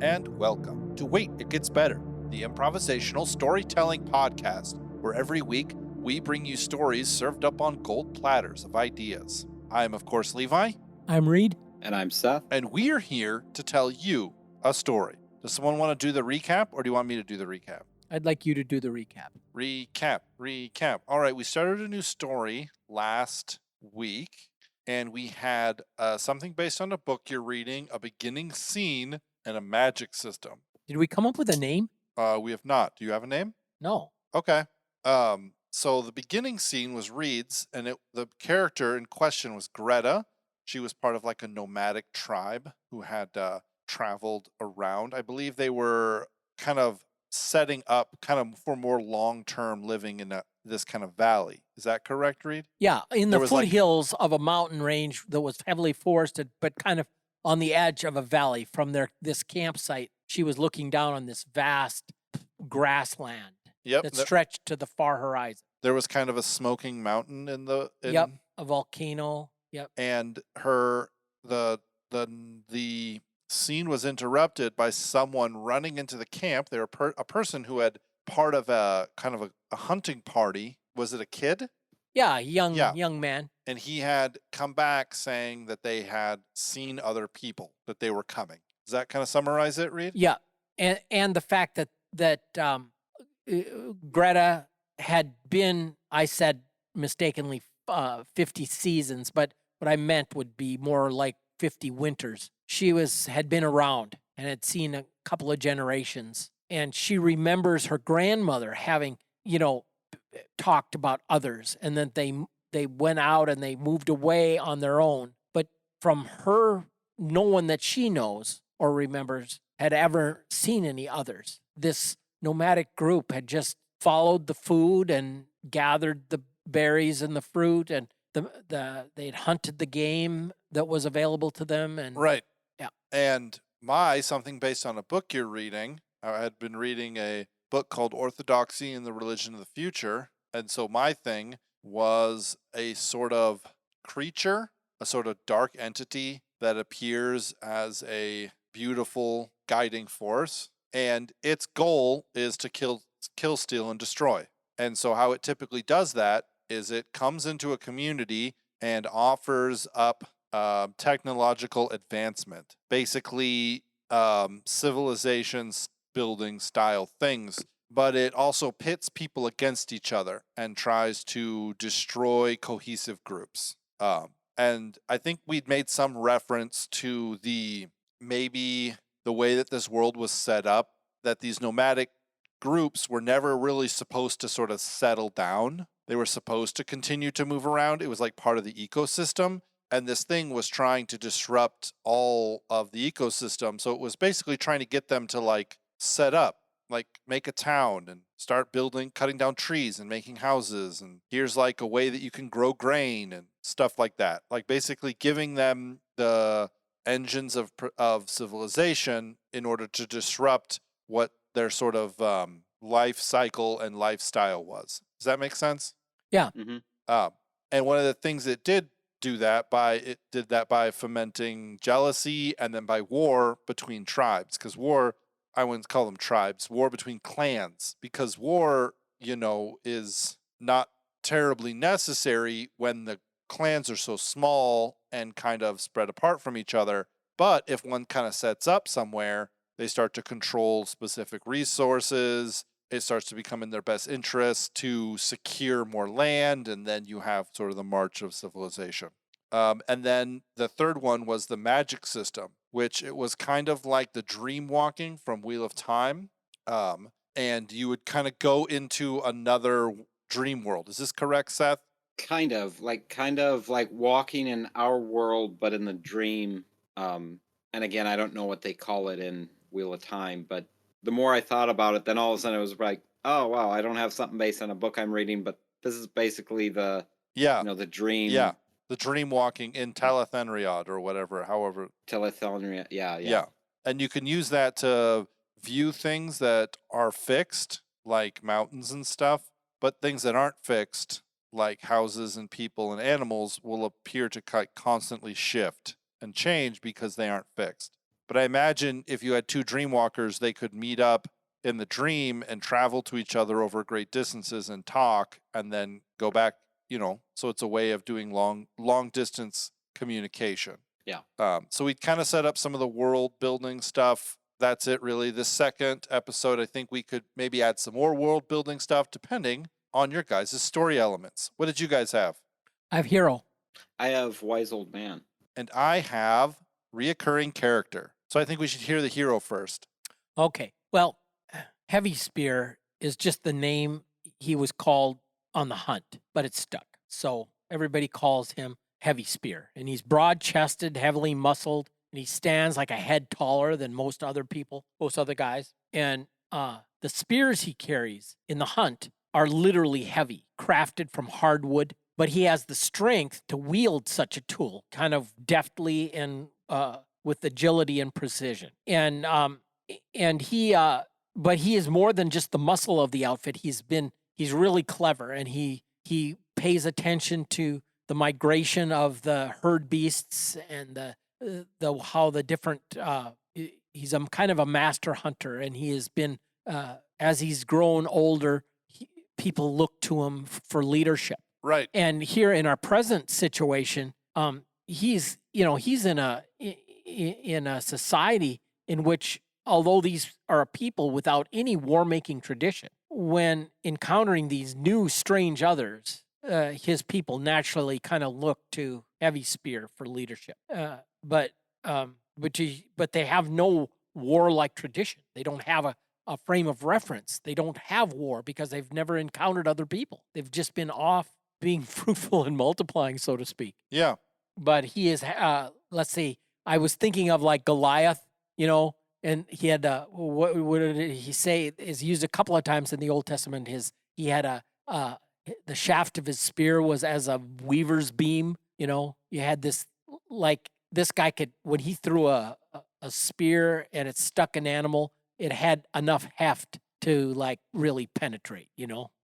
and welcome to Wait, It Gets Better, the improvisational storytelling podcast, where every week we bring you stories served up on gold platters of ideas. I am, of course, Levi. I'm Reed. And I'm Seth. And we are here to tell you a story. Does someone want to do the recap, or do you want me to do the recap? I'd like you to do the recap. Recap. All right, we started a new story last week, and we had something based on a book you're reading, a beginning scene, and a magic system. Did we come up with a name? We have not. Do you have a name? No. Okay. So the beginning scene was Reed's, and the character in question was Greta. She was part of like a nomadic tribe who had traveled around. I believe they were kind of setting up kind of for more long-term living in this kind of valley. Is that correct, Reed? Yeah, in the There was, foothills of a mountain range that was heavily forested, but kind of on the edge of a valley from this campsite. She was looking down on this vast grassland that stretched to the far horizon. There was kind of a smoking mountain in Yep, a volcano. Yep. And the scene was interrupted by someone running into the camp. They were a person who had part of a kind of a hunting party. Was it a kid? Yeah, young man. And he had come back saying that they had seen other people, that they were coming. Does that kind of summarize it, Reed? Yeah, and the fact that Greta had been, I said mistakenly, 50 seasons, but what I meant would be more like 50 winters. She had been around and had seen a couple of generations, and she remembers her grandmother having, talked about others, and then they went out and they moved away on their own. But from her, no one that she knows or remembers had ever seen any others. This nomadic group had just followed the food and gathered the berries and the fruit, and they'd hunted the game that was available to them. And right. Yeah. And something based on a book you're reading, I had been reading a book called Orthodoxy and the Religion of the Future. And so my thing was a sort of creature, a sort of dark entity that appears as a beautiful guiding force. And its goal is to kill, steal, and destroy. And so how it typically does that is it comes into a community and offers up technological advancement, basically civilizations building style things, but it also pits people against each other and tries to destroy cohesive groups. And I think we'd made some reference to maybe the way that this world was set up, that these nomadic groups were never really supposed to sort of settle down. They were supposed to continue to move around. It was like part of the ecosystem. And this thing was trying to disrupt all of the ecosystem. So it was basically trying to get them to like set up, like make a town and start cutting down trees and making houses. And here's like a way that you can grow grain and stuff like that. Like basically giving them the engines of civilization in order to disrupt what their sort of life cycle and lifestyle was. Does that make sense? Yeah. Mm-hmm. And one of the things it did that by fomenting jealousy and then by war between tribes. Because war, I wouldn't call them tribes, war between clans. Because war, is not terribly necessary when the clans are so small and kind of spread apart from each other. But if one kind of sets up somewhere, they start to control specific resources. It starts to become in their best interest to secure more land, and then you have sort of the march of civilization. And then the third one was the magic system, which it was kind of like the dream walking from Wheel of Time. And you would kind of go into another dream world. Is this correct, Seth? Kind of like walking in our world, but in the dream. And again, I don't know what they call it in Wheel of Time, but the more I thought about it, then all of a sudden it was like, oh, wow, I don't have something based on a book I'm reading, but this is basically the dream. Yeah, the dream walking in Talathenriad or whatever, however. Talathenriad, yeah. And you can use that to view things that are fixed, like mountains and stuff, but things that aren't fixed, like houses and people and animals, will appear to constantly shift and change because they aren't fixed. But I imagine if you had two dreamwalkers, they could meet up in the dream and travel to each other over great distances and talk and then go back, so it's a way of doing long distance communication. Yeah. So we kind of set up some of the world building stuff. That's it really. This second episode, I think we could maybe add some more world building stuff depending on your guys' story elements. What did you guys have? I have hero. I have wise old man. And I have reoccurring character. So I think we should hear the hero first. Okay. Well, Heavy Spear is just the name he was called on the hunt, but it stuck. So everybody calls him Heavy Spear. And he's broad-chested, heavily muscled, and he stands like a head taller than most other guys. And the spears he carries in the hunt are literally heavy, crafted from hardwood, but he has the strength to wield such a tool kind of deftly and with agility and precision. And but he is more than just the muscle of the outfit. He's really clever, and he pays attention to the migration of the herd beasts and how the different he's kind of a master hunter, and he has been as he's grown older, people look to him for leadership. Right. And here in our present situation, he's in a society in which, although these are a people without any war-making tradition, when encountering these new strange others, his people naturally kind of look to Heavy Spear for leadership. But they have no warlike tradition. They don't have a frame of reference. They don't have war because they've never encountered other people. They've just been off being fruitful and multiplying, so to speak. Yeah. But he is, let's see, I was thinking of like Goliath, and he had, what did he say, is used a couple of times in the Old Testament. He had the shaft of his spear was as a weaver's beam. You had this, like, this guy could, when he threw a spear and it stuck an animal, it had enough heft to like really penetrate,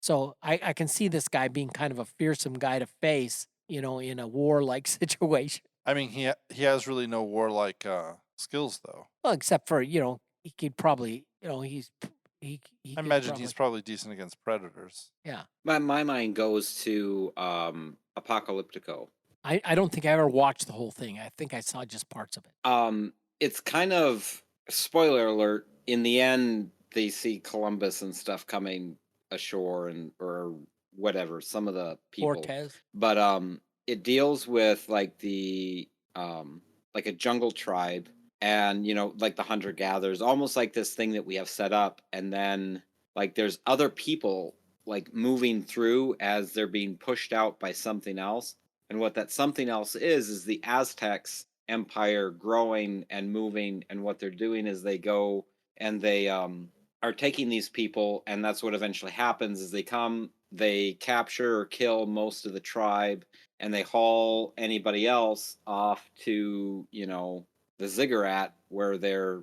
So I can see this guy being kind of a fearsome guy to face, in a warlike situation. I mean, he has really no warlike skills, though. Well, except for, he could probably, he I imagine he's probably decent against predators. Yeah. My mind goes to Apocalyptico. I don't think I ever watched the whole thing. I think I saw just parts of it. It's kind of, spoiler alert, in the end, they see Columbus and stuff coming ashore or whatever, some of the people. Cortez. But it deals with like the like a jungle tribe and like the hunter gatherers, almost like this thing that we have set up, and then like there's other people like moving through as they're being pushed out by something else. And what that something else is the Aztecs empire growing and moving, and what they're doing is they go and they are taking these people, and that's what eventually happens is they capture or kill most of the tribe, and they haul anybody else off to the ziggurat, where they're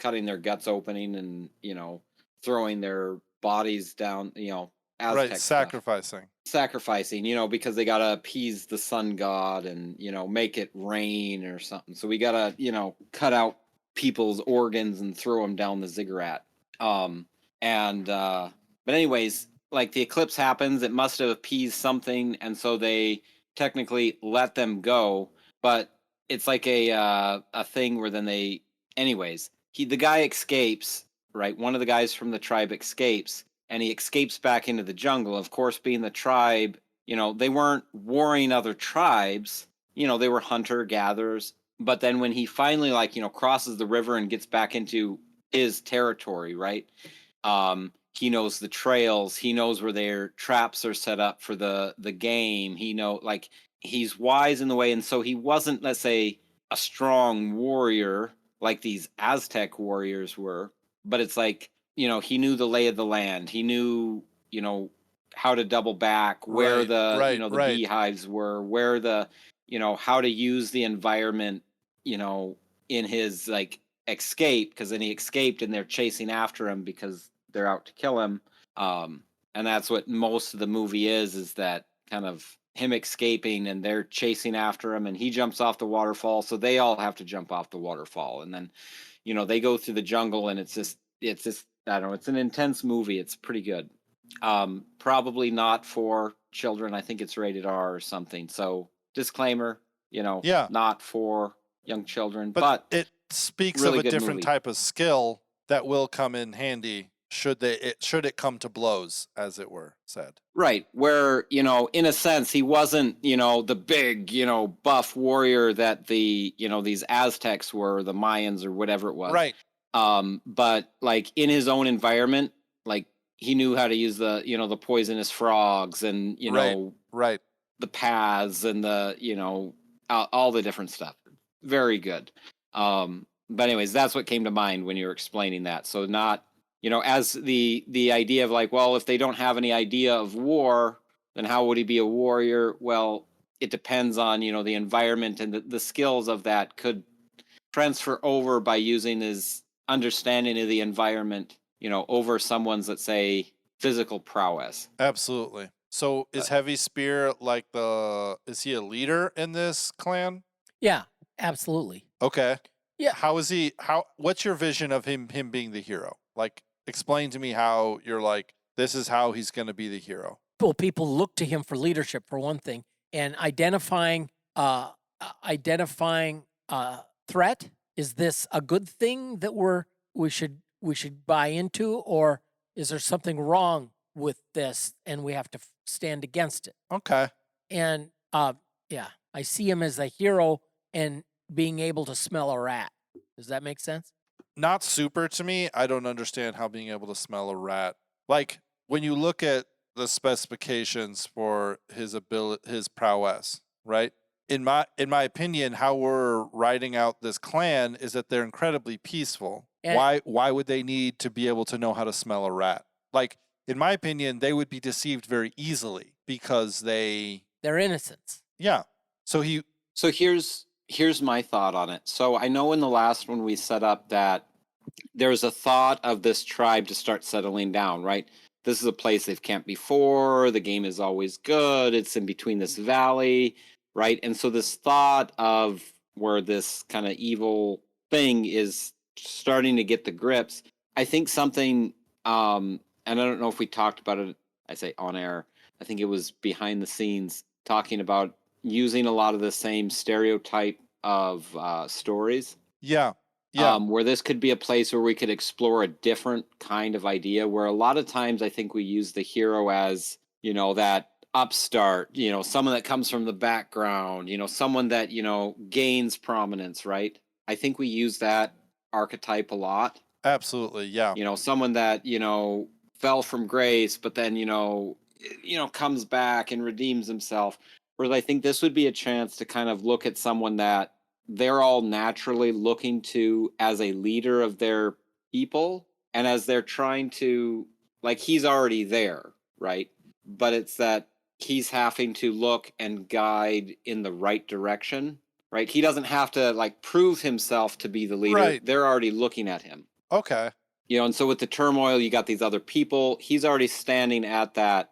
cutting their guts opening and throwing their bodies down, Aztec right, stuff. Sacrificing, because they gotta appease the sun god and make it rain or something. So we gotta cut out people's organs and throw them down the ziggurat. But anyways, like the eclipse happens, it must have appeased something, and so they technically let them go. But it's like a thing where then they, anyways, the guy escapes, right? One of the guys from the tribe escapes, and he escapes back into the jungle. Of course, being the tribe, they weren't warring other tribes. They were hunter gatherers. But then when he finally crosses the river and gets back into his territory, right? He knows the trails. He knows where their traps are set up for the game. He's wise in the way. And so he wasn't, let's say, a strong warrior like these Aztec warriors were. But it's like, he knew the lay of the land. He knew, how to double back, where the beehives were, where the, how to use the environment, in his escape, because then he escaped and they're chasing after him because they're out to kill him. And that's what most of the movie is that kind of him escaping, and they're chasing after him, and he jumps off the waterfall, so they all have to jump off the waterfall, and then they go through the jungle, and it's just I don't know, it's an intense movie. It's pretty good. Probably not for children. I think it's rated R or something. So disclaimer, Yeah. not for young children, But it speaks really of a good different movie. type of skill that will come in handy should it come to blows, as it were said. Right, where, in a sense, he wasn't, the big, buff warrior that these Aztecs were, the Mayans or whatever it was. Right. But like in his own environment, like he knew how to use the, the poisonous frogs and, Right. the paths and the, all the different stuff. Very good. But anyways, that's what came to mind when you were explaining that. So not, as the idea of like, well, if they don't have any idea of war, then how would he be a warrior? Well, it depends on, the environment, and the skills of that could transfer over by using his understanding of the environment, over someone's, let's say, physical prowess. Absolutely. So is Heavy Spear is he a leader in this clan? Yeah, absolutely. Okay. Yeah. What's your vision of him being the hero? Like, explain to me how you're like, this is how he's going to be the hero. Well, people look to him for leadership, for one thing, and identifying threat. Is this a good thing that we should buy into, or is there something wrong with this and we have to stand against it? Okay. And yeah, I see him as a hero and being able to smell a rat. Does that make sense? Not super to me. I don't understand how being able to smell a rat. Like, when you look at the specifications for his prowess, right? In my opinion, how we're writing out this clan is that they're incredibly peaceful. And- Why would they need to be able to know how to smell a rat? Like, in my opinion, they would be deceived very easily because they're innocents. Yeah. So here's my thought on it. So I know in the last one we set up that there's a thought of this tribe to start settling down, right? This is a place they've camped before. The game is always good. It's in between this valley, right? And so this thought of where this kind of evil thing is starting to get the grips, I think something, and I don't know if we talked about it, I say on air, I think it was behind the scenes, talking about using a lot of the same stereotype of stories. Yeah. Where this could be a place where we could explore a different kind of idea, where a lot of times I think we use the hero as, that upstart, someone that comes from the background, someone that, gains prominence, right? I think we use that archetype a lot. Absolutely, yeah. Someone that, fell from grace, but then, comes back and redeems himself. Whereas I think this would be a chance to kind of look at someone that they're all naturally looking to as a leader of their people. And as they're trying to, like, he's already there, right? But it's that he's having to look and guide in the right direction, right? He doesn't have to, like, prove himself to be the leader. Right. They're already looking at him. Okay. And so with the turmoil, you got these other people. He's already standing at that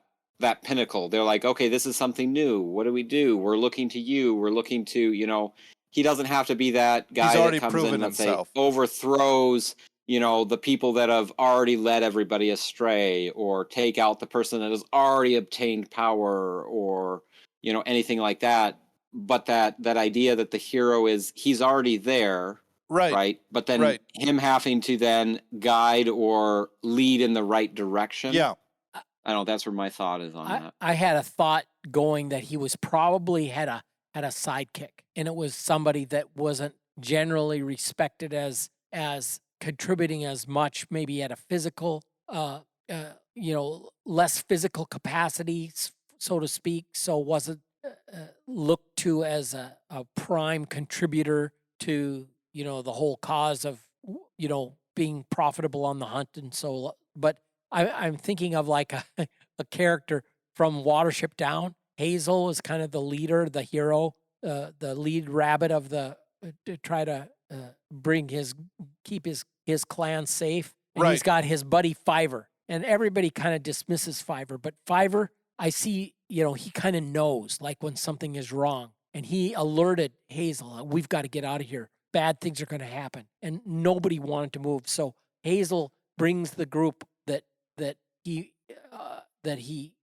pinnacle. They're like, okay, this is something new. What do we do? We're looking to you. We're looking to, he doesn't have to be that guy that comes in and overthrows, the people that have already led everybody astray, or take out the person that has already obtained power, or, anything like that. But that idea that the hero he's already there. Right. But then him having to then guide or lead in the right direction. Yeah. I don't know. That's where my thought is on that. I had a thought going that he was probably had a sidekick, and it was somebody that wasn't generally respected as contributing as much, maybe at a physical, less physical capacity, so to speak. So wasn't looked to as a prime contributor to, the whole cause of, being profitable on the hunt. And so, but I'm thinking of like a character from Watership Down. Hazel is kind of the leader, the hero, the lead rabbit of to try to keep his clan safe. And Right. He's got his buddy Fiver, and everybody kind of dismisses Fiver, but Fiver, I see he kind of knows like when something is wrong, and he alerted Hazel, we've got to get out of here. Bad things are going to happen. And nobody wanted to move. So Hazel brings the group that he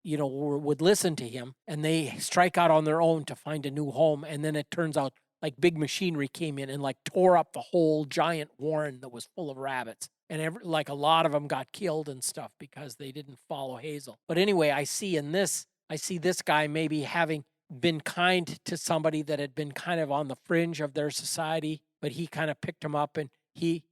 would listen to him, and they strike out on their own to find a new home. And then it turns out like big machinery came in and like tore up the whole giant warren that was full of rabbits. And like a lot of them got killed and stuff because they didn't follow Hazel. But anyway, I see this guy maybe having been kind to somebody that had been kind of on the fringe of their society, but he kind of picked him up, and he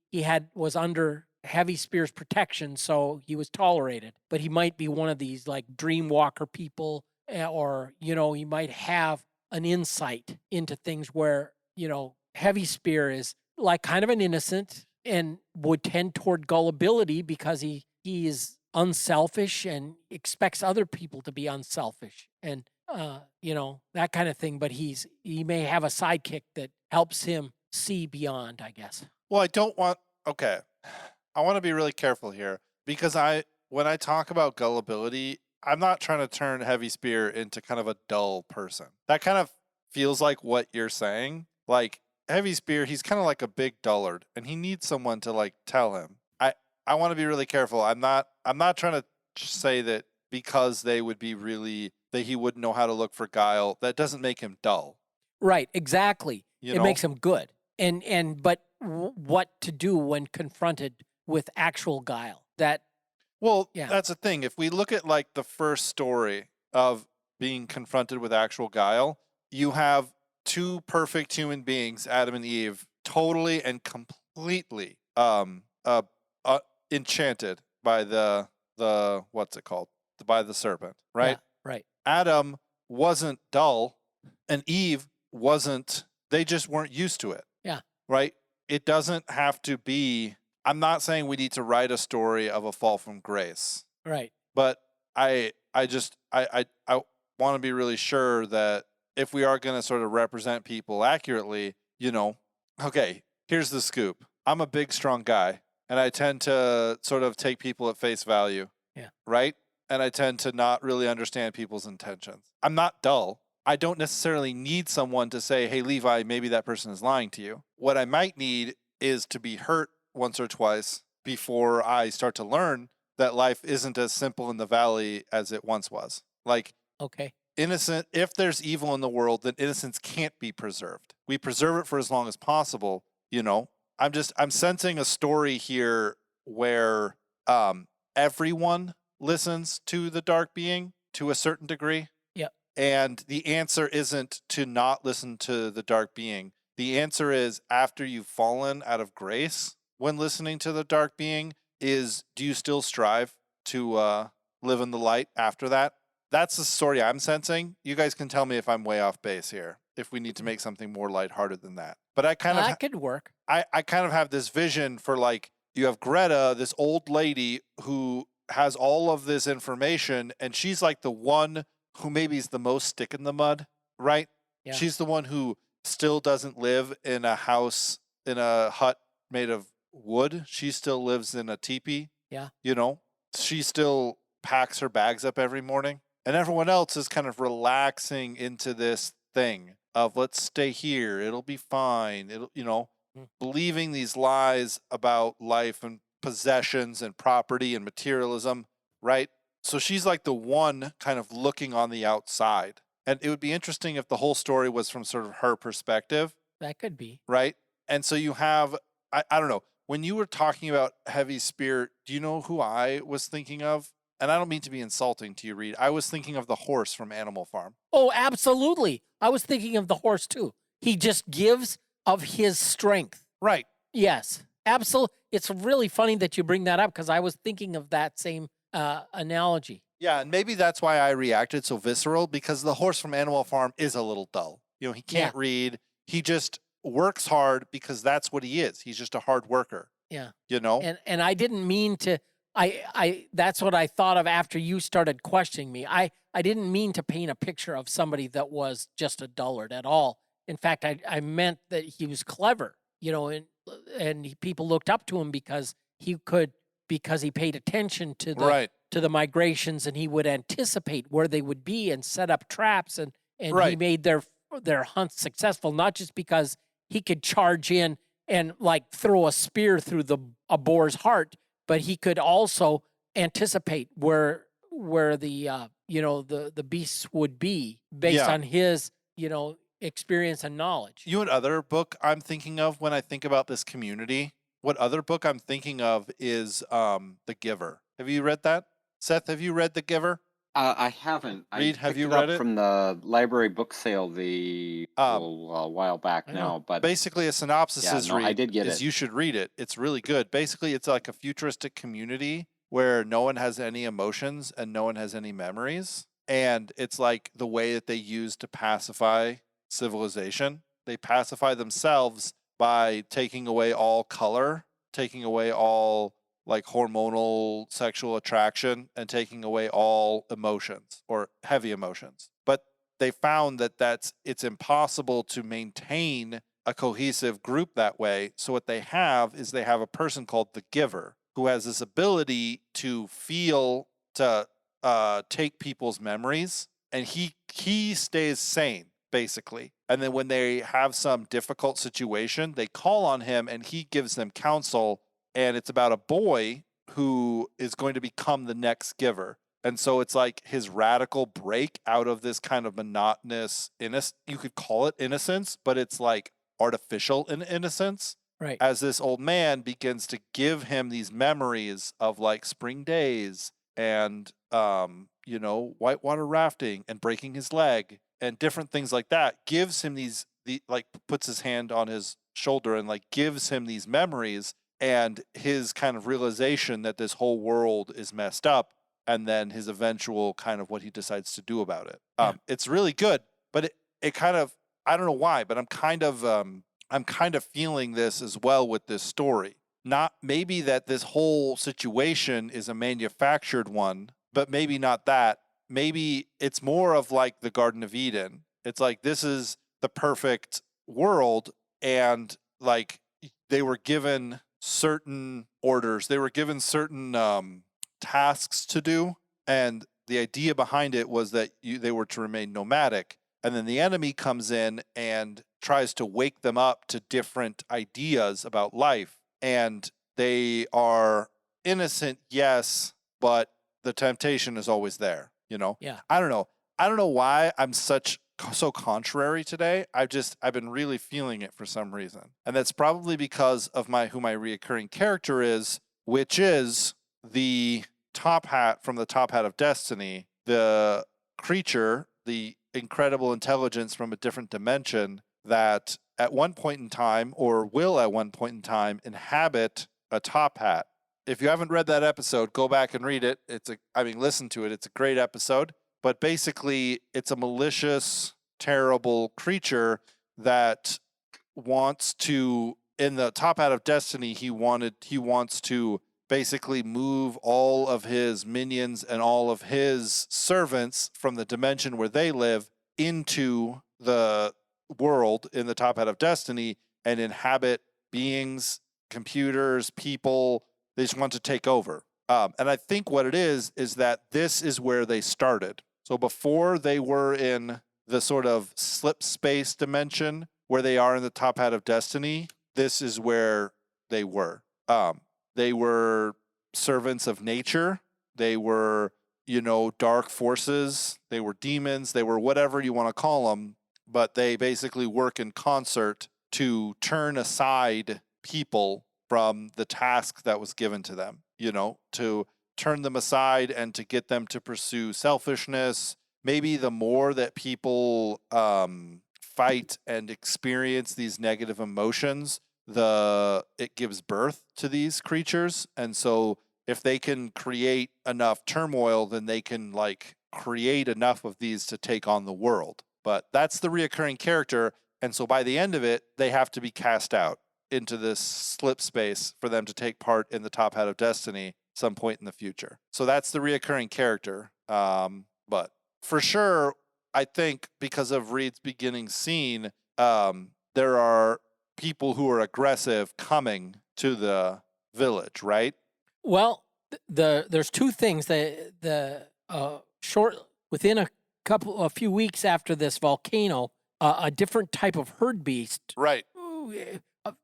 was under Heavy Spear's protection, so he was tolerated. But he might be one of these like dream walker people, or he might have an insight into things where Heavy Spear is like kind of an innocent and would tend toward gullibility because he is unselfish and expects other people to be unselfish, and that kind of thing. But he may have a sidekick that helps him see beyond, I guess. Well, I want to be really careful here, because when I talk about gullibility, I'm not trying to turn Heavy Spear into kind of a dull person. That kind of feels like what you're saying. Like Heavy Spear, he's kind of like a big dullard, and he needs someone to like tell him. I want to be really careful. I'm not trying to say that because they would be really, that he wouldn't know how to look for guile. That doesn't make him dull. Right, exactly. It makes him good. But what to do when confronted with actual guile? That's the thing. If we look at like the first story of being confronted with actual guile, you have two perfect human beings, Adam and Eve, totally and completely enchanted by the what's it called? By the serpent, right? Yeah, right. Adam wasn't dull, and Eve wasn't. They just weren't used to it. Yeah. Right? It doesn't have to be. I'm not saying we need to write a story of a fall from grace. Right. But I want to be really sure that if we are going to sort of represent people accurately, okay, here's the scoop. I'm a big, strong guy, and I tend to sort of take people at face value. Yeah. Right? And I tend to not really understand people's intentions. I'm not dull. I don't necessarily need someone to say, hey, Levi, maybe that person is lying to you. What I might need is to be hurt once or twice before I start to learn that life isn't as simple in the valley as it once was. Like, okay, innocent, if there's evil in the world, then innocence can't be preserved. We preserve it for as long as possible. I'm sensing a story here where everyone listens to the dark being to a certain degree. Yep. And the answer isn't to not listen to the dark being. The answer is, after you've fallen out of grace when listening to the dark being, is do you still strive to live in the light after that? That's the story I'm sensing. You guys can tell me if I'm way off base here, if we need to make something more lighthearted than that. But I kind of that could work. I kind of have this vision for, like, you have Greta, this old lady who has all of this information, and she's like the one who maybe is the most stick in the mud, right? Yeah. She's the one who still doesn't live in a house, in a hut made of wood. She still lives in a teepee. Yeah. She still packs her bags up every morning, and everyone else is kind of relaxing into this thing of, let's stay here, it'll be fine. It'll, believing these lies about life and possessions and property and materialism, right? So she's like the one kind of looking on the outside. And it would be interesting if the whole story was from sort of her perspective. That could be. Right? And so you have, I don't know, when you were talking about Heavy Spear, do you know who I was thinking of? And I don't mean to be insulting to you, Reed. I was thinking of the horse from Animal Farm. Oh, absolutely. I was thinking of the horse too. He just gives of his strength. Right. Yes, absolutely. It's really funny that you bring that up, because I was thinking of that same analogy. Yeah, and maybe that's why I reacted so visceral, because the horse from Animal Farm is a little dull. He can't read. He just works hard because that's what he is. He's just a hard worker. Yeah. And I didn't mean to, that's what I thought of after you started questioning me. I didn't mean to paint a picture of somebody that was just a dullard at all. In fact, I meant that he was clever, and people looked up to him because he paid attention to to the migrations, and he would anticipate where they would be and set up traps, and he Right. made their hunts successful, not just because he could charge in and like throw a spear through a boar's heart, but he could also anticipate where the the beasts would be based Yeah. on his experience and knowledge. You know what other book I'm thinking of when I think about this community? What other book I'm thinking of is The Giver. Have you read that? Seth, have you read The Giver? I haven't. Reed, I have picked you it up read it? from the library book sale a while back I know. now, but Basically, a synopsis yeah, is no, I did get it. you should read it. It's really good. Basically, it's like a futuristic community where no one has any emotions and no one has any memories. And it's like the way that they use to pacify civilization. They pacify themselves by taking away all color, taking away all like hormonal sexual attraction, and taking away all emotions or heavy emotions. But they found that it's impossible to maintain a cohesive group that way. So what they have is they have a person called the Giver who has this ability to feel, to take people's memories, and he stays sane basically. And then when they have some difficult situation, they call on him and he gives them counsel. And it's about a boy who is going to become the next Giver. And so it's like his radical break out of this kind of monotonous you could call it innocence, but it's like artificial innocence. Right. As this old man begins to give him these memories of like spring days and whitewater rafting and breaking his leg and different things like that, gives him puts his hand on his shoulder and like gives him these memories and his kind of realization that this whole world is messed up, and then his eventual kind of what he decides to do about it. Yeah. It's really good, but it kind of, I don't know why, but I'm kind of feeling this as well with this story. Not maybe that this whole situation is a manufactured one, but maybe not that. Maybe it's more of like the Garden of Eden. It's like this is the perfect world, and like they were given certain orders, they were given certain tasks to do, and the idea behind it was that they were to remain nomadic. And then the enemy comes in and tries to wake them up to different ideas about life. And they are innocent, yes, but the temptation is always there, Yeah. I don't know why I'm so contrary today. I've been really feeling it for some reason. And that's probably because of who my reoccurring character is, which is the top hat from the Top Hat of Destiny, the creature, the incredible intelligence from a different dimension that at one point in time, or will at one point in time, inhabit a top hat. If you haven't read that episode, go back and read it. Listen to it. It's a great episode. But basically, it's a malicious, terrible creature that wants to, in the Top Hat of Destiny, he wants to basically move all of his minions and all of his servants from the dimension where they live into the world in the Top Hat of Destiny and inhabit beings, computers, people. They just want to take over. And I think what it is that this is where they started. So before they were in the sort of slip space dimension where they are in the Top Hat of Destiny, this is where they were. They were servants of nature. They were, dark forces. They were demons. They were whatever you want to call them. But they basically work in concert to turn aside people from the task that was given to them, to turn them aside and to get them to pursue selfishness. Maybe the more that people fight and experience these negative emotions, it gives birth to these creatures. And so if they can create enough turmoil, then they can create enough of these to take on the world. But that's the reoccurring character. And so by the end of it, they have to be cast out into this slip space for them to take part in the Top Hat of Destiny some point in the future. So that's the reoccurring character. But for sure, I think because of Reed's beginning scene, there are people who are aggressive coming to the village, right? Well, there's two things. Short within a few weeks after this volcano, a different type of herd beast Right.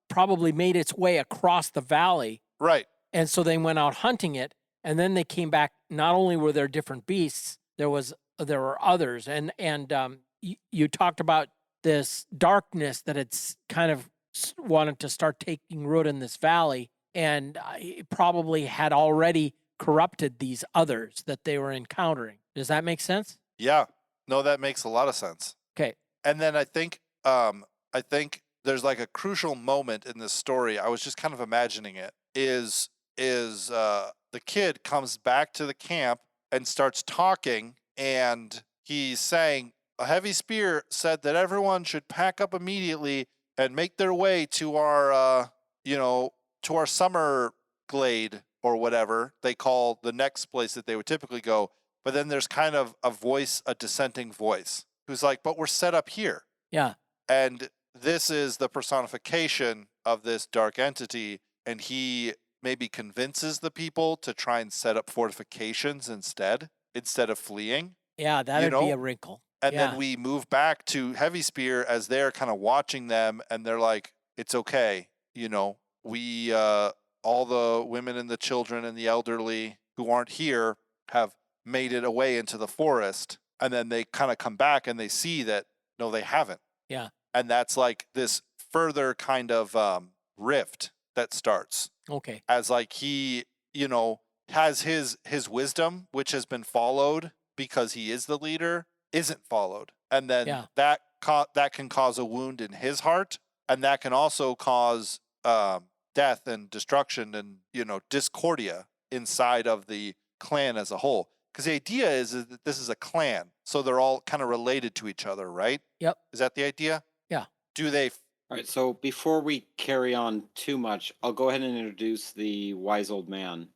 probably made its way across the valley. Right. And so they went out hunting it, and then they came back. Not only were there different beasts, there were others, and you talked about this darkness that it's kind of wanted to start taking root in this valley, and it probably had already corrupted these others that they were encountering. Does that make sense? Yeah. No, that makes a lot of sense. Okay. And then I think there's like a crucial moment in this story. I was just kind of imagining it is the kid comes back to the camp and starts talking, and he's saying a heavy spear said that everyone should pack up immediately and make their way to our to our summer glade or whatever they call the next place that they would typically go. But then there's kind of a dissenting voice who's like, but we're set up here. Yeah. And this is the personification of this dark entity, and he maybe convinces the people to try and set up fortifications instead of fleeing. Yeah, that'd be a wrinkle. And then we move back to Heavy Spear as they're kind of watching them, and they're like, it's okay. We, all the women and the children and the elderly who aren't here have made it away into the forest. And then they kind of come back and they see that, no, they haven't. Yeah. And that's like this further kind of rift that starts. Okay. As like he, has his wisdom, which has been followed because he is the leader, isn't followed. And then that can cause a wound in his heart. And that can also cause death and destruction and, discordia inside of the clan as a whole. Because the idea is that this is a clan. So they're all kind of related to each other, right? Yep. Is that the idea? Yeah. Do they? All right. So before we carry on too much, I'll go ahead and introduce the wise old man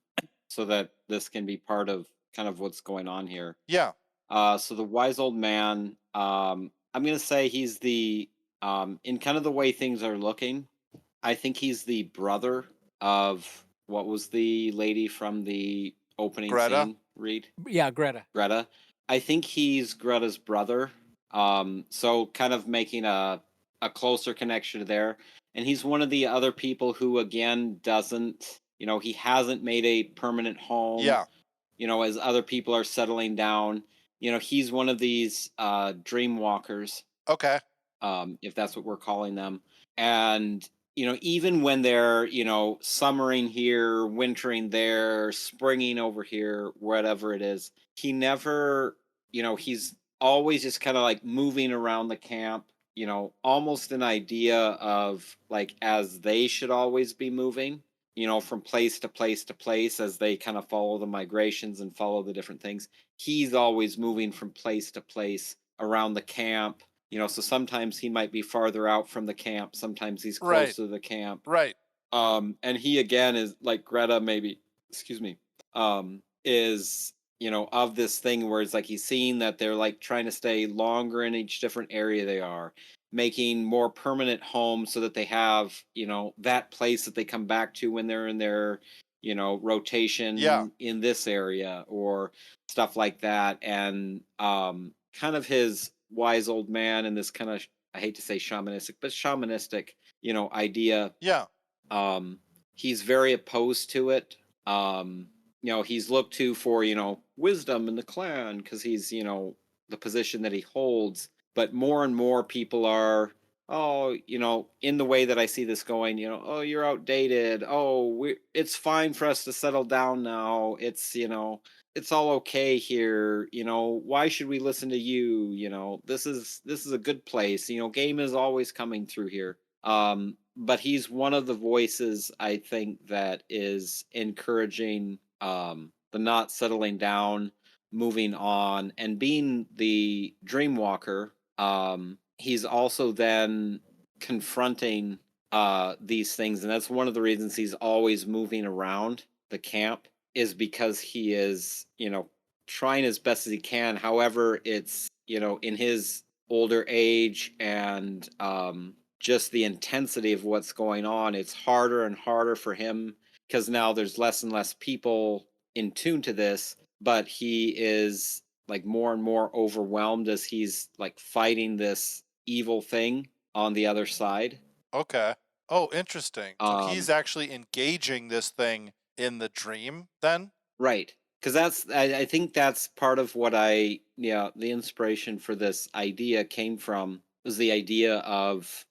so that this can be part of kind of what's going on here. Yeah. So the wise old man, I'm going to say he's the, in kind of the way things are looking, I think he's the brother of what was the lady from the opening Greta? scene, Reed? Yeah, Greta. Greta. I think he's Greta's brother. So kind of making a closer connection there. And he's one of the other people who, again, doesn't, he hasn't made a permanent home. Yeah. As other people are settling down. He's one of these dream walkers. Okay. If that's what we're calling them. And, even when they're, summering here, wintering there, springing over here, whatever it is, he never, he's always just kind of like moving around the camp, almost an idea of like as they should always be moving, from place to place to place as they kind of follow the migrations and follow the different things. He's always moving from place to place around the camp. So sometimes he might be farther out from the camp. Sometimes he's close to the camp. Right. And he, again, is like Greta, maybe, is, of this thing where it's like he's seeing that they're like trying to stay longer in each different area they are, making more permanent homes so that they have, that place that they come back to when they're in their, rotation in this area or stuff like that. And kind of his wise old man and this kind of, I hate to say shamanistic, but shamanistic, idea. Yeah. He's very opposed to it. He's looked to for, wisdom in the clan because he's, the position that he holds. But more and more people are, in the way that I see this going, oh, you're outdated. Oh, it's fine for us to settle down now. It's, it's all okay here. Why should we listen to you? This is a good place. Game is always coming through here. But he's one of the voices, I think, that is encouraging the not settling down, moving on, and being the dream walker. He's also then confronting these things, and that's one of the reasons he's always moving around the camp, is because he is, trying as best as he can. However, it's, in his older age and just the intensity of what's going on, it's harder and harder for him because now there's less and less people in tune to this, but he is like more and more overwhelmed as he's like fighting this evil thing on the other side. Okay. Oh, interesting. So he's Um, actually engaging this thing in the dream then? right. Because I think that's part of what the inspiration for this idea came from was the idea of,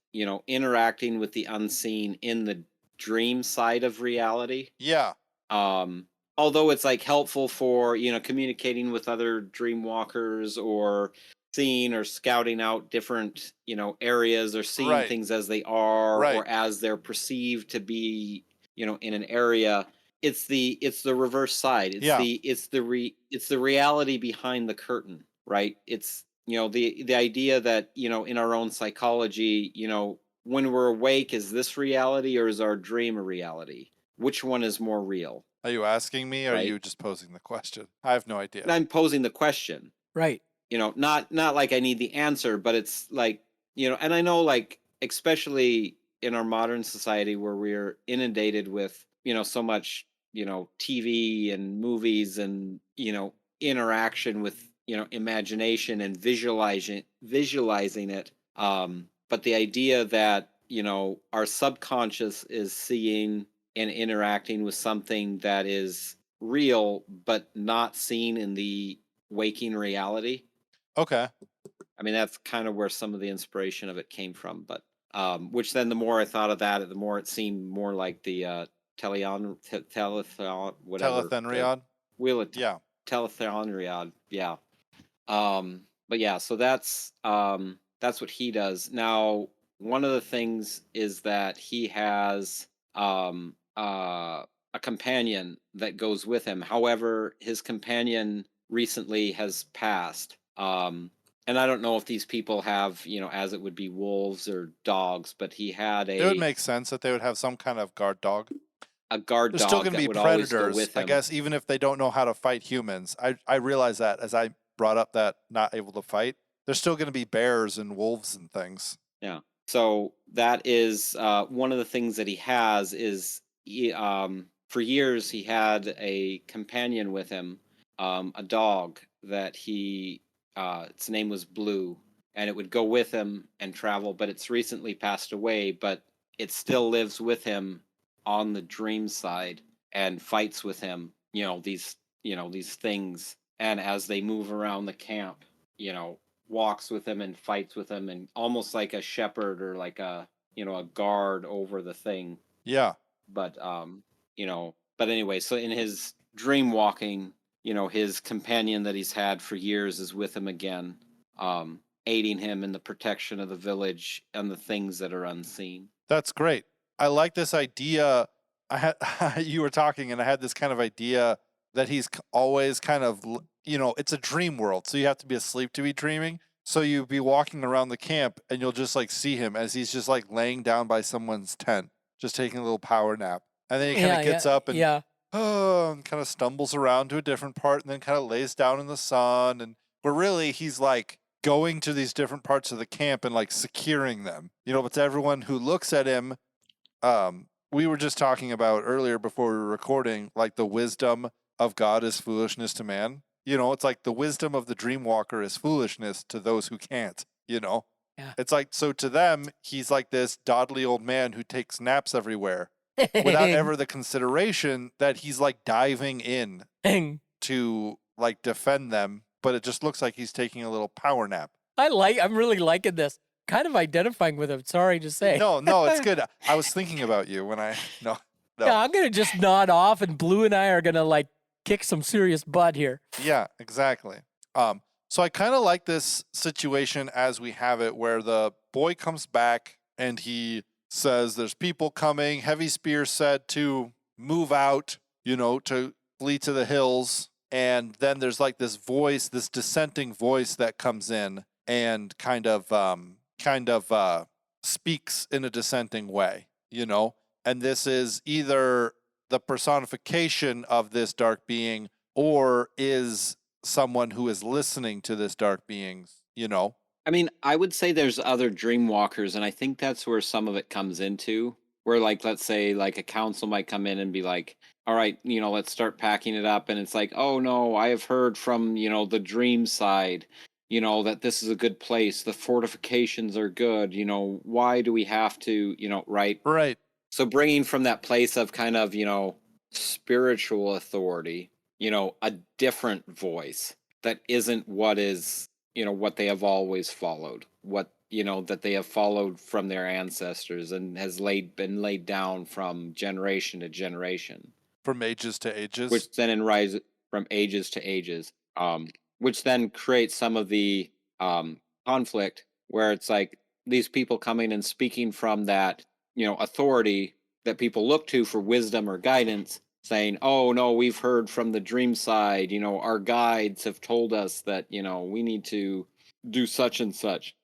interacting with the unseen in the dream side of reality. Yeah. Um, although it's like helpful for, communicating with other dream walkers or seeing or scouting out different, areas or seeing Right. things as they are Right. or as they're perceived to be, in an area. It's the reverse side. Yeah. It's the reality behind the curtain, right? It's, the idea that, in our own psychology, when we're awake, is this reality or is our dream a reality? Which one is more real, Are you asking me or are right? you just posing the question? I have no idea. And I'm posing the question, Right. not like I need the answer, but it's like, and I know, like, especially in our modern society where we're inundated with, so much, TV and movies and, interaction with, imagination and visualizing it. But the idea that, our subconscious is seeing and interacting with something that is real but not seen in the waking reality. Okay. I mean, that's kind of where some of the inspiration of it came from. But which then the more I thought of that, the more it seemed more like the telethon, whatever, the Telethenriod? wheel of Yeah. telethon. Yeah. But yeah, so that's what he does. Now, one of the things is that he has a companion that goes with him. However, his companion recently has passed. And I don't know if these people have, as it would be wolves or dogs, but he had It would a make sense that they would have some kind of guard dog. guard There's still dog going to that be would always go predators, with I him. guess, even if they don't know how to fight humans. I realize that as I brought up that not able to fight. There's still going to be bears and wolves and things. Yeah. So that is one of the things that he has is for years he had a companion with him, a dog that its name was Blue, and it would go with him and travel. But it's recently passed away, but it still lives with him on the dream side and fights with him. These things, and as they move around the camp, walks with him and fights with him, and almost like a shepherd or like a guard over the thing. Yeah. But but anyway, so in his dream walking, his companion that he's had for years is with him again, aiding him in the protection of the village and the things that are unseen. That's great. I like this idea. I had you were talking and I had this kind of idea that he's always kind of, it's a dream world. So you have to be asleep to be dreaming. So you'd be walking around the camp and you'll just like see him as he's just like laying down by someone's tent, just taking a little power nap. And then he kind of gets up and and kind of stumbles around to a different part and then kind of lays down in the sun. And but really he's like going to these different parts of the camp and like securing them. But to everyone who looks at him, we were just talking about earlier before we were recording, like the wisdom of God is foolishness to man. It's like the wisdom of the dream walker is foolishness to those who can't, Yeah. It's like, so to them, he's like this dodly old man who takes naps everywhere without ever the consideration that he's like diving in to like defend them, but it just looks like he's taking a little power nap. I'm really liking this. Kind of identifying with him. Sorry to say. No, it's good. I was thinking about you when no. Yeah, I'm gonna just nod off, and Blue and I are gonna like kick some serious butt here. Yeah, exactly. So I kind of like this situation as we have it, where the boy comes back and he says, "There's people coming. Heavy Spear said to move out, to flee to the hills." And then there's like this voice, this dissenting voice that comes in and kind of speaks in a dissenting way, And this is either the personification of this dark being or is someone who is listening to this dark beings, I mean, I would say there's other dream walkers, and I think that's where some of it comes into. Where, like, let's say, like a council might come in and be like, all right, let's start packing it up. And it's like, oh no, I have heard from, the dream side, that this is a good place. The fortifications are good. Why do we have to, right? Right. So bringing from that place of kind of, spiritual authority, a different voice that isn't what is, what they have always followed, what, that they have followed from their ancestors and has been laid down from generation to generation. From ages to ages. Which then rise from ages to ages, which then creates some of the conflict where it's like these people coming and speaking from that, authority that people look to for wisdom or guidance, saying, oh no, we've heard from the dream side, our guides have told us that, we need to do such and such,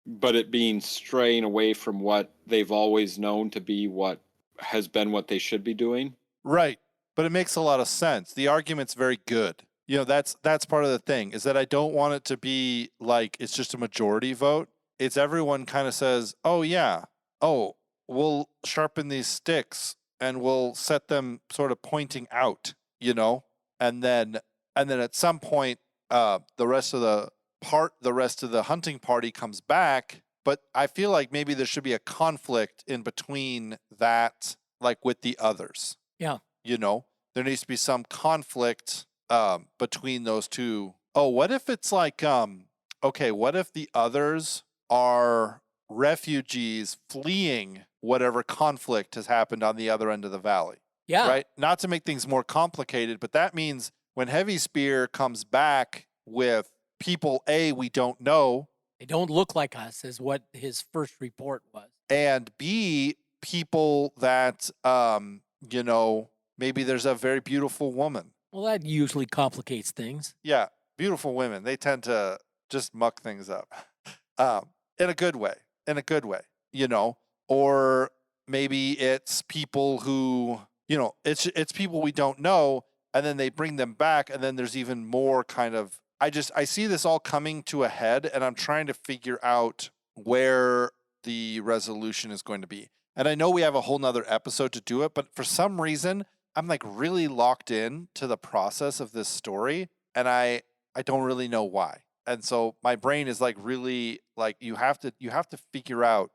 but it being straying away from what they've always known to be what has been what they should be doing. Right. But it makes a lot of sense. The argument's very good. That's part of the thing, is that I don't want it to be like it's just a majority vote. It's everyone kind of says, oh yeah, oh, we'll sharpen these sticks and we'll set them sort of pointing out, and then at some point the rest of the hunting party comes back. But I feel like maybe there should be a conflict in between that, like with the others. Yeah. There needs to be some conflict between those two. Oh, what if it's like, okay, what if the others are refugees fleeing whatever conflict has happened on the other end of the valley? Yeah. Right? Not to make things more complicated, but that means when Heavy Spear comes back with people, A, we don't know. They don't look like us, is what his first report was. And B, people that, maybe there's a very beautiful woman. Well, that usually complicates things. Yeah, beautiful women. They tend to just muck things up in a good way, or maybe it's people who, it's people we don't know, and then they bring them back, and then there's even more kind of, I see this all coming to a head, and I'm trying to figure out where the resolution is going to be. And I know we have a whole nother episode to do it, but for some reason, I'm like really locked in to the process of this story, and I don't really know why. And so my brain is like really like you have to figure out.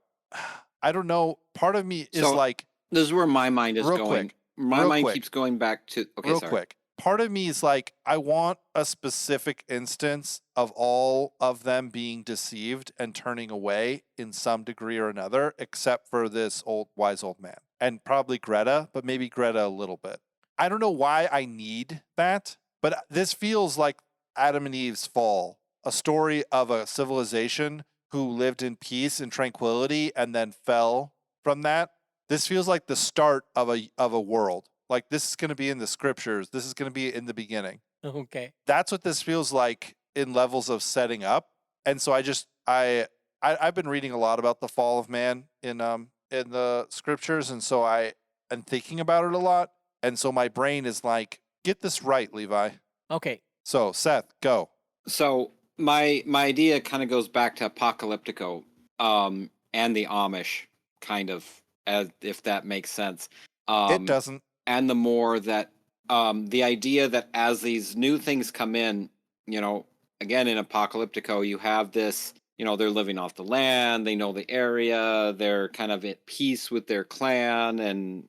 I don't know. Part of me is like, this is where my mind is real going. quick, My real mind quick. keeps going back to real quick. Part of me is like, I want a specific instance of all of them being deceived and turning away in some degree or another, except for this wise old man. And probably Greta, but maybe Greta a little bit. I don't know why I need that, but this feels like Adam and Eve's fall, a story of a civilization who lived in peace and tranquility and then fell from that. This feels like the start of a world. Like this is going to be in the scriptures. This is going to be in the beginning. Okay. That's what this feels like in levels of setting up. And so I've been reading a lot about the fall of man in the scriptures, and so I am thinking about it a lot. And so my brain is like, get this right, Levi. Okay. So Seth, go. So my idea kind of goes back to Apocalyptico, and the Amish, kind of, as if that makes sense. It doesn't. And the more that the idea that as these new things come in, again in Apocalyptico, you have this, they're living off the land, they know the area, they're kind of at peace with their clan, and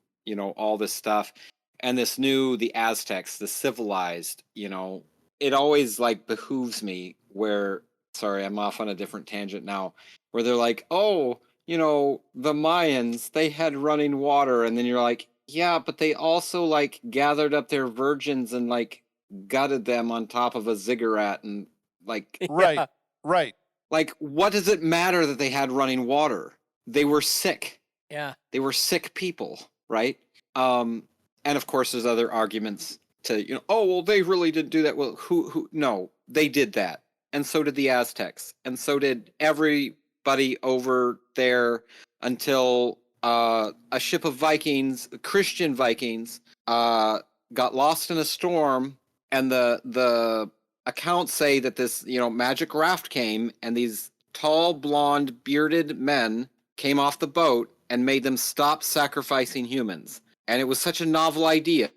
all this stuff. And this new, the Aztecs, the civilized, it always like behooves me where, sorry, I'm off on a different tangent now, where they're like, oh, the Mayans, they had running water, and then you're like, yeah, but they also like gathered up their virgins and like gutted them on top of a ziggurat and like Right. Like, what does it matter that they had running water? They were sick. Yeah. They were sick people, right? And of course there's other arguments to, oh, well, they really didn't do that. Well, who no, they did that. And so did the Aztecs. And so did everybody over there until a ship of Vikings, Christian Vikings, got lost in a storm, and the accounts say that this, magic raft came, and these tall, blonde, bearded men came off the boat and made them stop sacrificing humans. And it was such a novel idea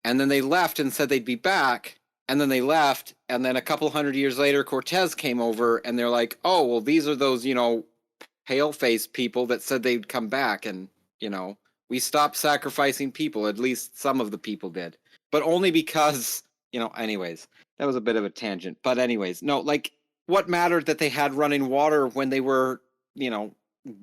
and then they left and said they'd be back, and then they left, and then a couple hundred years later, Cortez came over, and they're like, oh, well, these are those, pale-faced people that said they'd come back, and, we stopped sacrificing people. At least some of the people did. But only because, anyways, that was a bit of a tangent. But anyways, no, like, what mattered that they had running water when they were,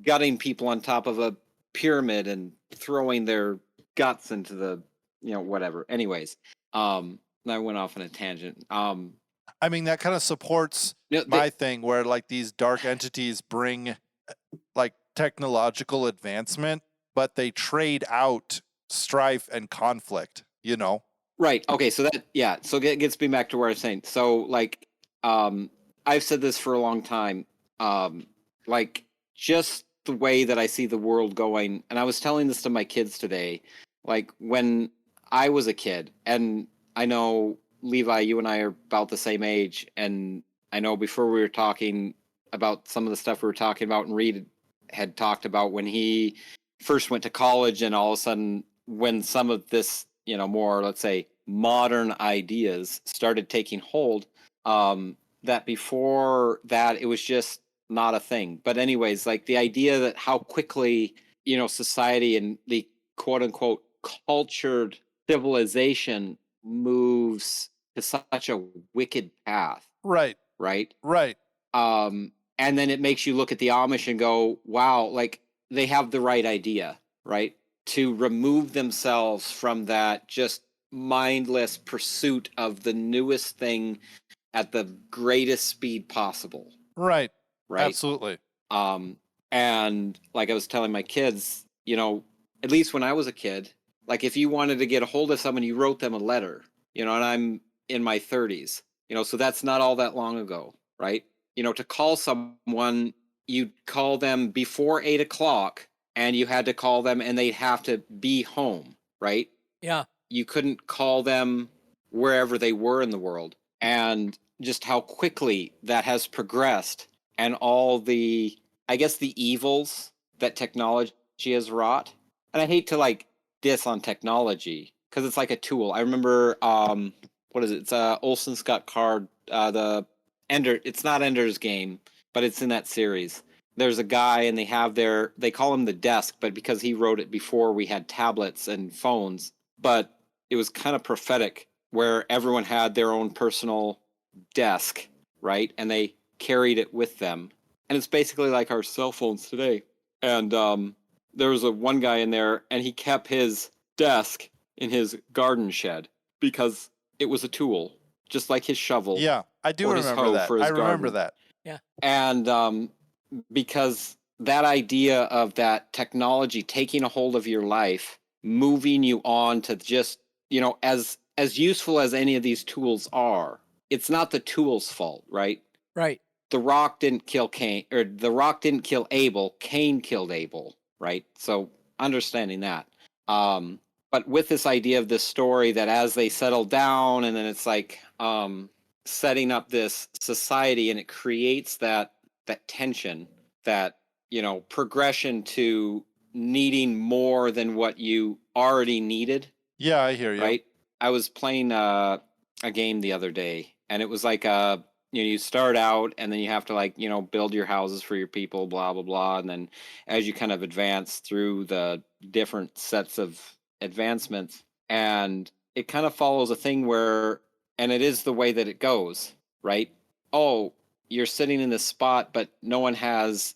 gutting people on top of a pyramid and throwing their guts into the, whatever. Anyways, I went off on a tangent. I mean, that kind of supports my thing where like these dark entities bring like technological advancement, but they trade out strife and conflict, Right. Okay. So so it gets me back to where I was saying. So like, I've said this for a long time. Like just the way that I see the world going, and I was telling this to my kids today, like when I was a kid, and I know Levi, you and I are about the same age, and I know before we were talking about some of the stuff we were talking about, and Reed had talked about when he first went to college, and all of a sudden when some of this, more, let's say, modern ideas started taking hold, that before that it was just not a thing. But anyways, like the idea that how quickly, society and the quote unquote cultured civilization moves to such a wicked path. Right. And then it makes you look at the Amish and go, wow, like they have the right idea, right? To remove themselves from that just mindless pursuit of the newest thing at the greatest speed possible. Right. Absolutely. And like I was telling my kids, at least when I was a kid, like if you wanted to get a hold of someone, you wrote them a letter, and I'm in my 30s, so that's not all that long ago, right? To call someone, you'd call them before 8 o'clock, and you had to call them and they'd have to be home, right? Yeah. You couldn't call them wherever they were in the world. And just how quickly that has progressed, and all the, I guess, the evils that technology has wrought. And I hate to like diss on technology because it's like a tool. I remember, what is it? It's Olson Scott Card, the Ender. It's not Ender's Game, but it's in that series. There's a guy and they call him the desk, but because he wrote it before we had tablets and phones, but it was kind of prophetic where everyone had their own personal desk, right? And they carried it with them. And it's basically like our cell phones today. And there was one guy in there, and he kept his desk in his garden shed because it was a tool, just like his shovel. Yeah, I do remember that. I remember that. Yeah. And because that idea of that technology taking a hold of your life, moving you on to just, as useful as any of these tools are, it's not the tool's fault, right? Right. The rock didn't kill Cain, or the rock didn't kill Abel. Cain killed Abel, right? So understanding that. But with this idea of this story that as they settle down, and then it's like setting up this society, and it creates that tension, that progression to needing more than what you already needed. Yeah, I hear you. Right. I was playing a game the other day, and it was like you start out, and then you have to like build your houses for your people, blah blah blah, and then as you kind of advance through the different sets of advancements, and it kind of follows a thing where, and it is the way that it goes, right? Oh, you're sitting in this spot, but no one has,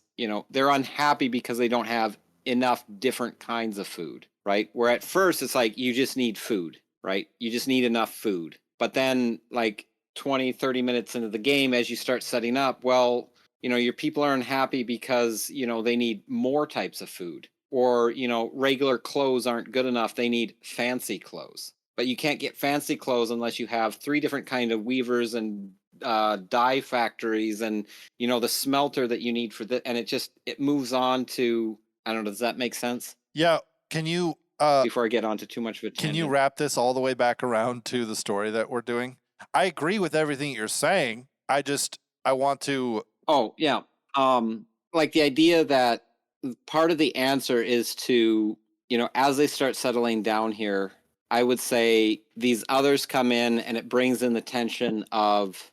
they're unhappy because they don't have enough different kinds of food, right? Where at first it's like you just need food, right? You just need enough food. But then like 20, 30 minutes into the game, as you start setting up, well, your people are unhappy because, they need more types of food, or, regular clothes aren't good enough. They need fancy clothes, but you can't get fancy clothes unless you have 3 different kind of weavers and dye factories, and the smelter that you need for that. And it moves on to, I don't know, does that make sense? Yeah. Can you before I get on to too much of a tangent, can you wrap this all the way back around to the story that we're doing? I agree with everything you're saying. I want to. Oh yeah. Like the idea that part of the answer is to, as they start settling down here, I would say these others come in and it brings in the tension of,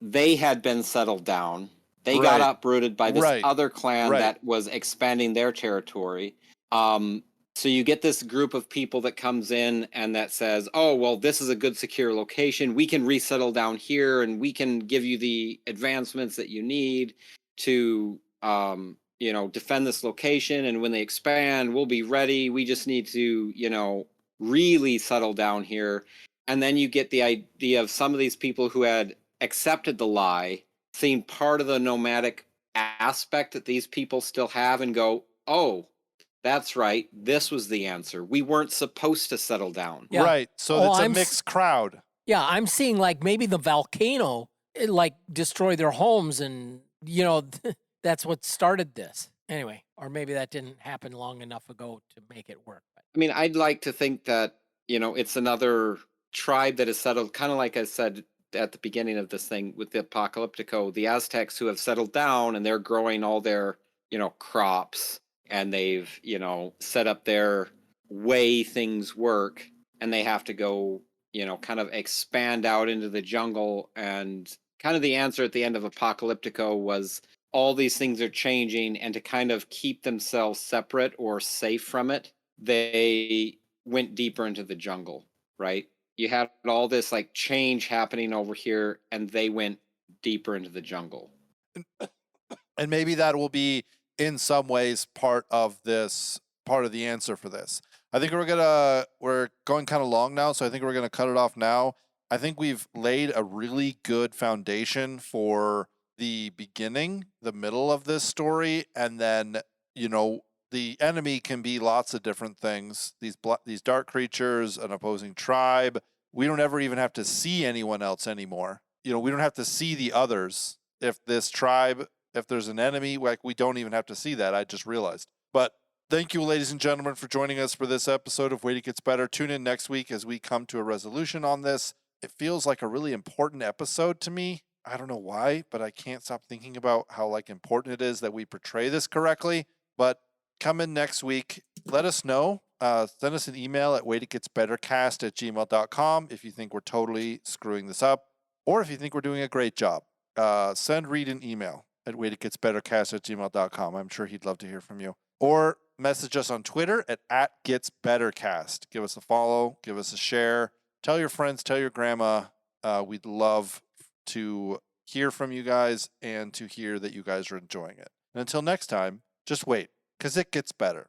they had been settled down. They got Right. uprooted by this Right. other clan Right. that was expanding their territory. So you get this group of people that comes in and that says, oh, well, this is a good secure location. We can resettle down here and we can give you the advancements that you need to, defend this location. And when they expand, we'll be ready. We just need to, really settle down here. And then you get the idea of some of these people who had accepted the lie, seeing part of the nomadic aspect that these people still have and go, oh, that's right. This was the answer. We weren't supposed to settle down. Yeah. Right. So Oh, it's a I'm s- mixed crowd. Yeah, I'm seeing like maybe the volcano destroy their homes, and that's what started this. Anyway, or maybe that didn't happen long enough ago to make it work. But I mean, I'd like to think that, it's another tribe that is settled, kind of like I said at the beginning of this thing with the Apocalyptico, the Aztecs who have settled down and they're growing all their, crops, and they've, set up their way things work, and they have to go, kind of expand out into the jungle. And kind of the answer at the end of Apocalyptico was all these things are changing, and to kind of keep themselves separate or safe from it, they went deeper into the jungle, right? You had all this like change happening over here, and they went deeper into the jungle. And maybe that will be in some ways part of the answer for this. I think we're going kind of long now, so I think we're gonna cut it off now. I think we've laid a really good foundation for the beginning, the middle of this story, and then the enemy can be lots of different things. These dark creatures, an opposing tribe. We don't ever even have to see anyone else anymore. We don't have to see the others. If there's an enemy, like, we don't even have to see that. I just realized. But thank you, ladies and gentlemen, for joining us for this episode of Wait It Gets Better. Tune in next week as we come to a resolution on this. It feels like a really important episode to me. I don't know why, but I can't stop thinking about how important it is that we portray this correctly. But come in next week. Let us know. Send us an email at waititgetsbettercast@gmail.com if you think we're totally screwing this up, or if you think we're doing a great job. Send Reed an email at waititgetsbettercast@gmail.com. I'm sure he'd love to hear from you. Or message us on Twitter at @getsbettercast. Give us a follow, give us a share. Tell your friends, tell your grandma. We'd love to hear from you guys and to hear that you guys are enjoying it. And until next time, just wait, because it gets better.